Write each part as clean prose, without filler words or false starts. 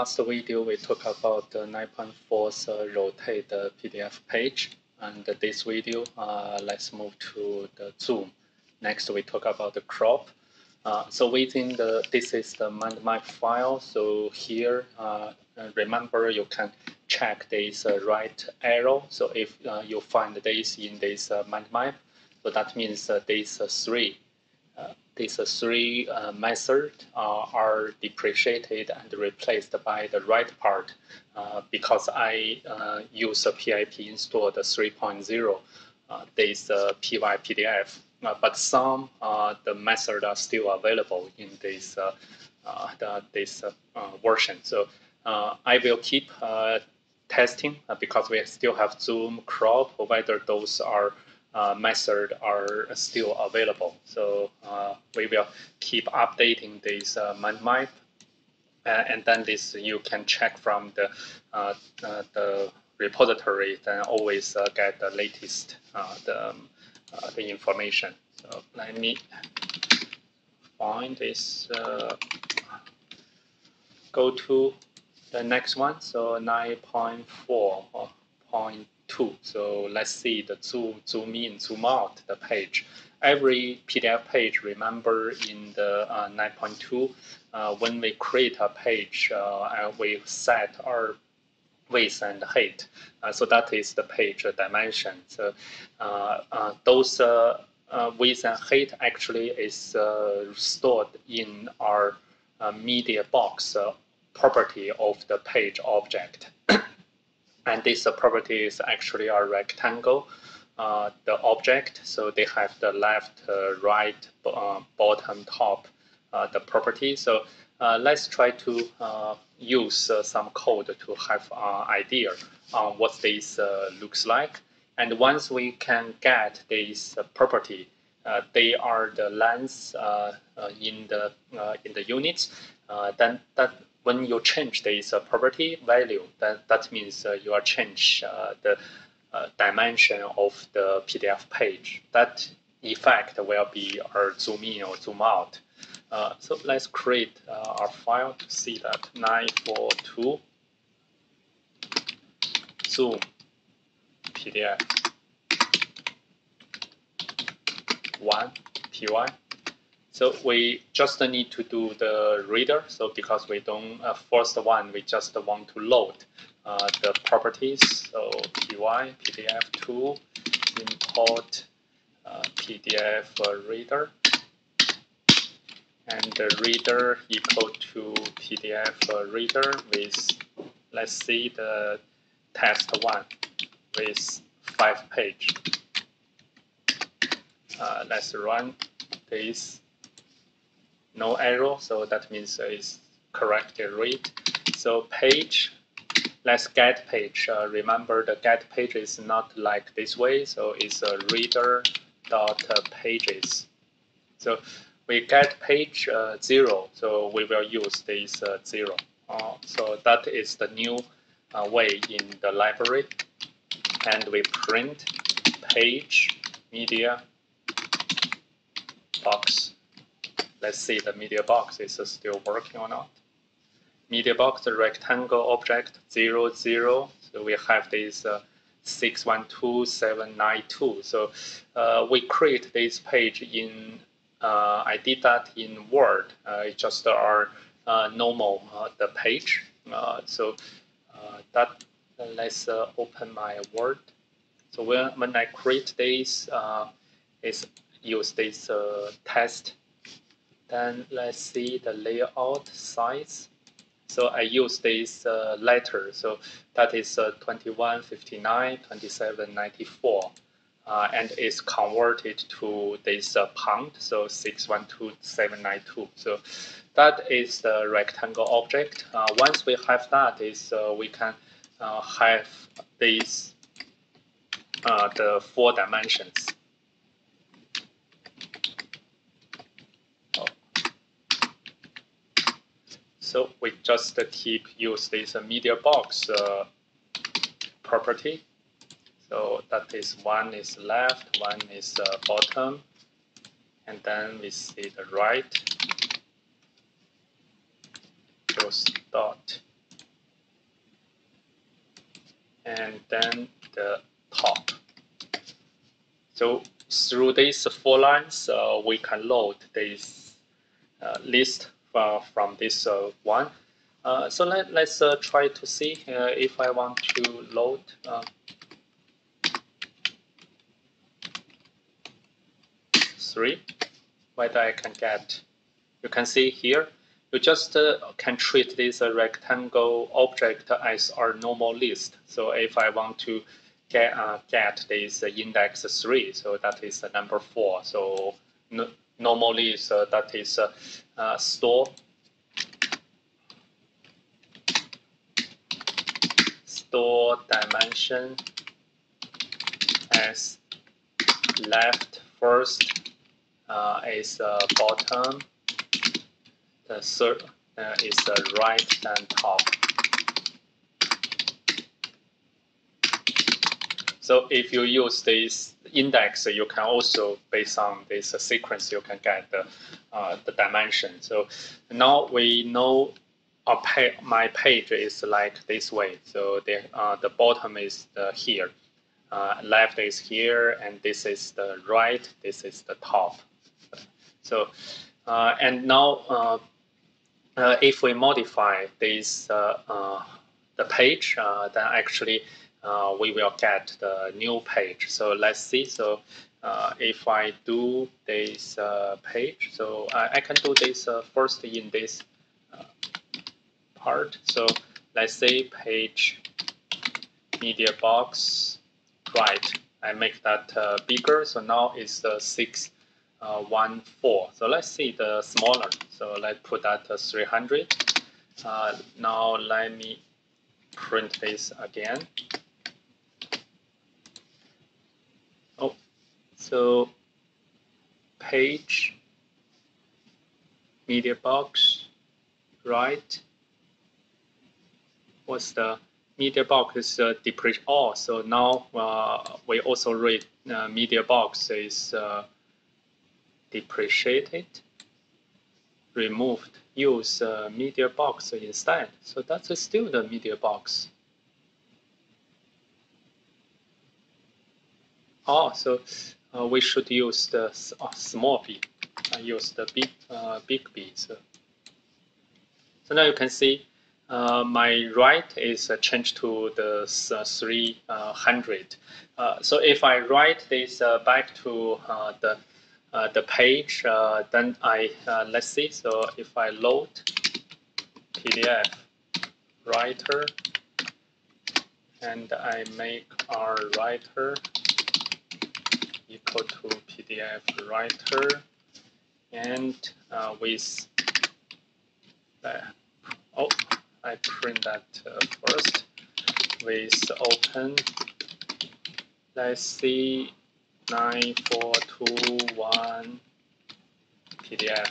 last video, we talked about the 9.4's rotate the PDF page. And this video, let's move to the zoom. Next, we talk about the crop. So within this is the mind map file. So here, remember you can check this right arrow. So if you find this in this mind map, so that means these three methods are depreciated and replaced by the right part because I use a PIP installed 3.0, this PYPDF. But some the methods are still available in this version. So I will keep testing because we still have zoom, crop, whether those are methods are still available. So we will keep updating this mind map, and then this you can check from the repository. Then always get the latest the information. So let me find this. Go to the next one. So 9.4.2. So let's see the zoom in, zoom out the page. Every PDF page, remember in the 9.2, when we create a page, we set our width and height. So that is the page dimension. So those width and height actually is stored in our media box property of the page object. And this property is actually a rectangle, the object. So they have the left, right, bottom, top, the property. So let's try to use some code to have an idea on what this looks like. And once we can get this property, they are the lengths in the units. Then when you change this property value, that means you are change the dimension of the PDF page. That effect will be our zoom in or zoom out. So let's create our file to see that 942 zoom PDF 1 py. So we just need to do the reader. So because we don't first one, we just want to load the properties. So py PDF2 import PDF reader, and the reader equal to PDF reader with, let's see, the test one with 5 page. Let's run this. No error, so that means it's correctly read. So page, let's get page. Remember the get page is not like this way, so it's a reader dot pages. So we get page 0, so we will use this 0. So that is the new way in the library. And we print page media box. Let's see the media box is still working or not. Media box, the rectangle object 0, 0. So we have this 612792. So we create this page in, I did that in Word. It's just our normal the page. So that let's open my Word. So when I create this, is use this test. Then let's see the layout size. So I use this letter. So that is 2159, 2794, and it's converted to this pound. So 612792. So that is the rectangle object. Once we have that, we can have this the 4 dimensions. So we just use this media box property. So that is one is left, one is bottom, and then we see the right. Just dot and then the top. So through these 4 lines, we can load this list from this one. So let's try to see if I want to load 3, whether I can get. You can see here, you just can treat this rectangle object as our normal list. So if I want to get this index 3, so that is number 4. So normally that is store dimension as left first is bottom, the third is right, then top. So if you use this index, you can also, based on this sequence, you can get the dimension. So now we know my page is like this way. So the bottom is here, left is here, and this is the right, this is the top. So and now if we modify this the page, then actually we will get the new page. So let's see. So if I do this page, so I can do this first in this part. So let's say page media box right. I make that bigger. So now it's 614. So let's see the smaller. So let's put that 300. Now let me print this again. Oh, so page media box right. What's the media box is depreciated. Oh, so now we also read media box is depreciated, removed. Use media box instead. So that's still the media box. Oh, so we should use the small b. I use the big B. So now you can see my right is changed to the 300. So if I write this back to the page, then let's see. So if I load PDF writer and I make our writer equal to PDF writer, and with I print that first with open. Let's see 9421 PDF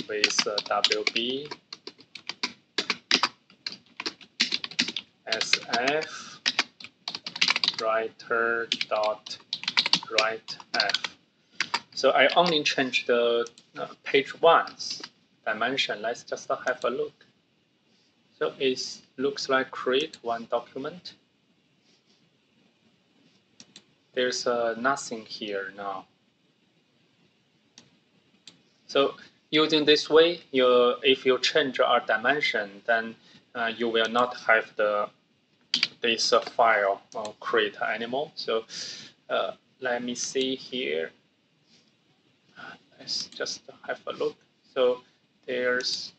with WB SF writer dot write F. So I only change the page 1's dimension. Let's just have a look. So it looks like create one document. There's nothing here now. So using this way, if you change our dimension, then you will not have this file create anymore. So let me see here. Let's just have a look. So there's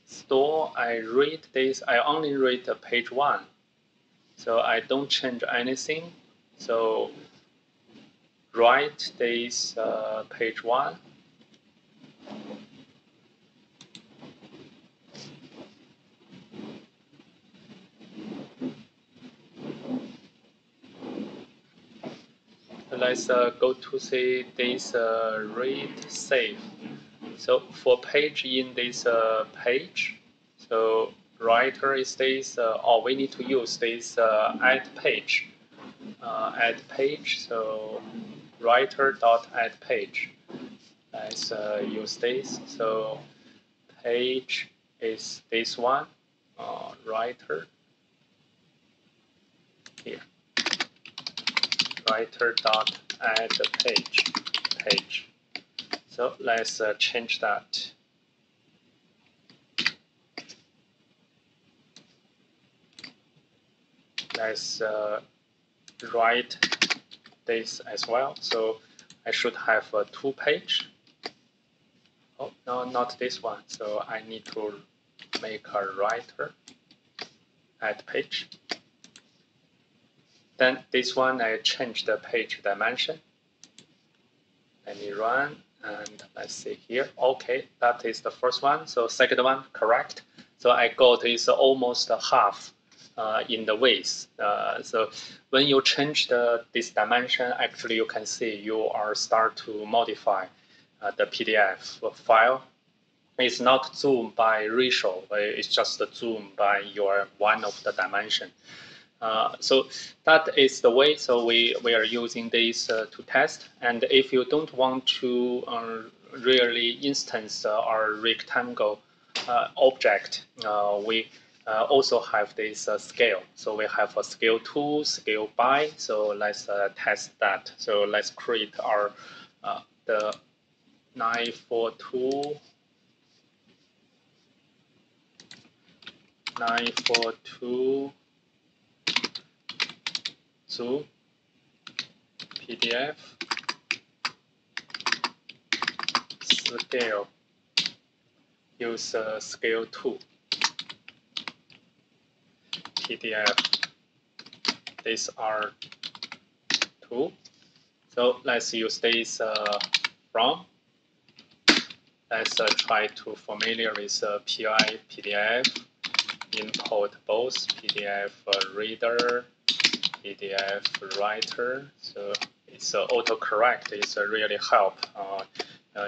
store. I read this. I only read the page 1. So I don't change anything. So write this page 1. Let's go to see this read save. So for page in this page, so writer is this, or we need to use this add page. Add page, so writer dot add page. Let's use this. So page is this one, writer. here. Writer dot add page. So let's change that. Let's write this as well. So I should have a 2-page. Oh, no, not this one. So I need to make a writer add page. Then this one, I change the page dimension. Let me run, and let's see here. Okay, that is the first one. So second one, correct. So I got is almost half in the width. So when you change this dimension, actually you can see you are start to modify the PDF file. It's not zoomed by ratio, it's just zoomed by your one of the dimension. So that is the way. So we are using this to test. And if you don't want to really instance our rectangle object, we also have this scale. So we have a scale to, scale by. So let's test that. So let's create our the 942 zoom PDF scale. Use scale 2 PDF. These are 2. So let's use this from. Let's try to familiar with PI PDF. Import both PDF reader, PDF writer. So it's autocorrect. It's really help.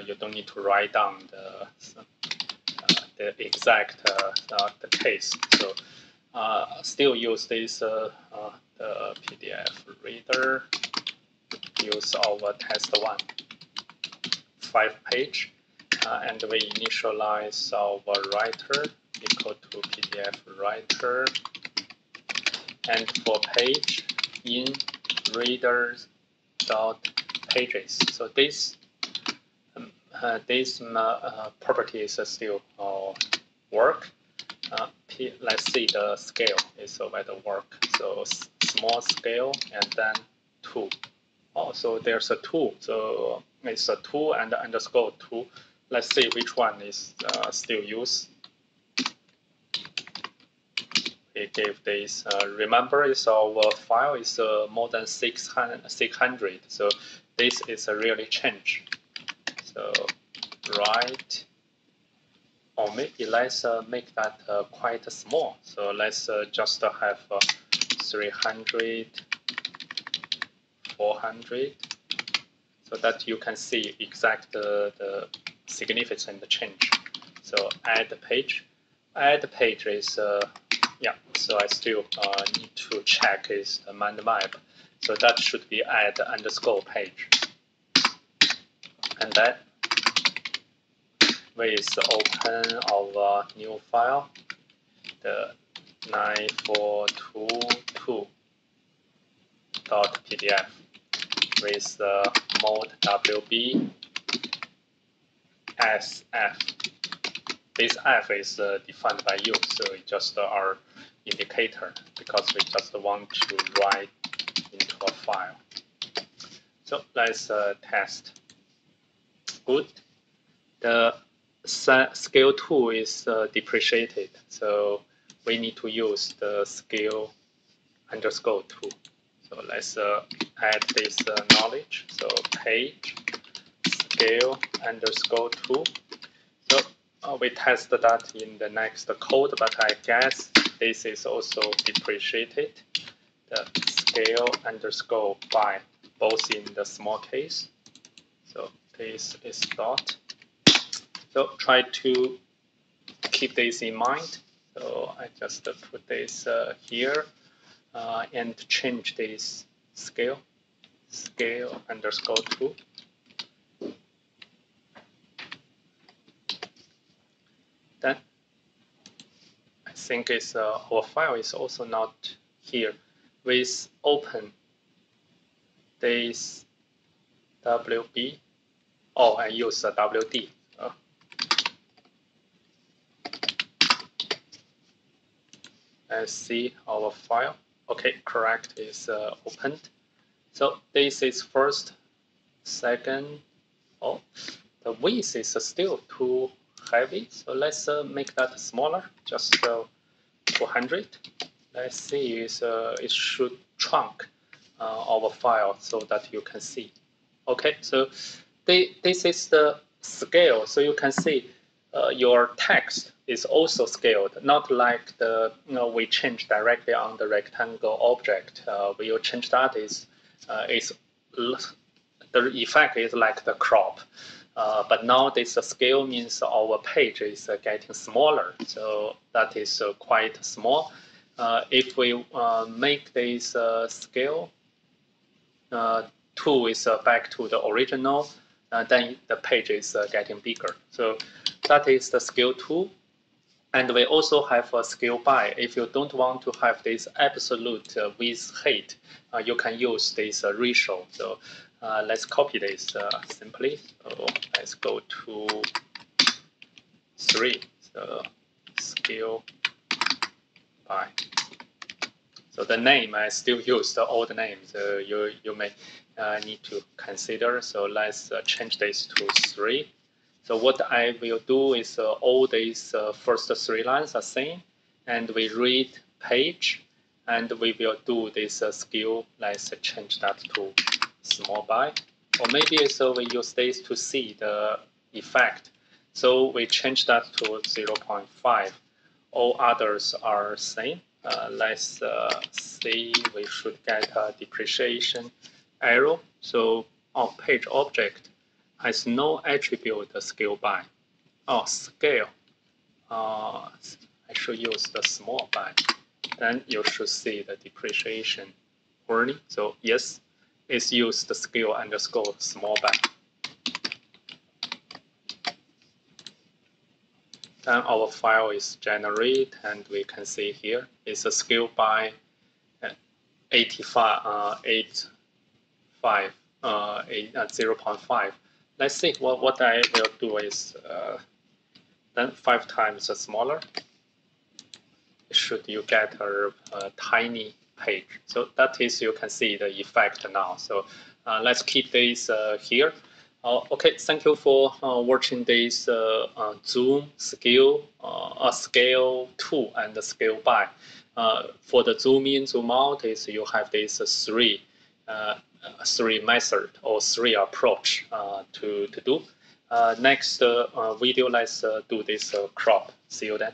You don't need to write down the exact the case. So still use this the PDF reader. Use our test 1 5-page, and we initialize our writer equal to PDF writer, and for page in readers dot pages. So this properties still work. Let's see the scale is already work. So small scale and then 2. Also there's a 2. So it's a 2 and underscore 2. Let's see which one is still used. We gave this. Remember, is our file is more than 600. So this is a really change. So right, or maybe let's make that quite small. So let's just have 300, 400, so that you can see exact the significant change. So add page. Add page is yeah. So I still need to check is the mind map. So that should be add underscore page. And then we open our new file, the 9422.pdf with the mode WB SF. This F is defined by you, so it's just our indicator because we just want to write into a file. So let's test. Good. The scale 2 is depreciated, so we need to use the scale underscore 2. So let's add this knowledge. So page scale underscore 2. So we test that in the next code, but I guess this is also depreciated. The scale underscore by, both in the small case. So this is dot. So try to keep this in mind. So I just put this here and change this scale underscore 2. Then I think it's our file is also not here. with open this WB. Oh, I use the WD. Let's see our file. Okay, correct is opened. So this is first, second. Oh, the width is still too heavy. So let's make that smaller, just 200. Let's see, it should trunk our file so that you can see. Okay, so this is the scale. So you can see your text is also scaled, not like the we change directly on the rectangle object. We will change that is the effect is like the crop. But now this scale means our page is getting smaller. So that is quite small. If we make this scale 2 is back to the original, then the page is getting bigger. So that is the scale 2. And we also have a scale by. If you don't want to have this absolute width height, you can use this ratio. So let's copy this simply. So let's go to 3. So scale by. So the name, I still use the old name. So you may need to consider. So let's change this to 3. So what I will do is all these first 3 lines are same, and we read page, and we will do this scale. Let's change that to small by, or maybe so we use this to see the effect. So we change that to 0.5. All others are same. Let's see, we should get a depreciation arrow. So our page object has no attribute scale by. Oh, scale. I should use the small by. Then you should see the depreciation warning. So yes, it's used the scale underscore small by. Then our file is generated, and we can see here it's a scale by 0.5. Let's see, what I will do is then 5 times smaller. Should you get a tiny page? So that is, you can see the effect now. So let's keep this here. Okay, thank you for watching this zoom, scale, scale 2 and scale by. For the zoom in, zoom out, is you have this 3 method or 3 approach to do. Next video, let's do this crop. See you then.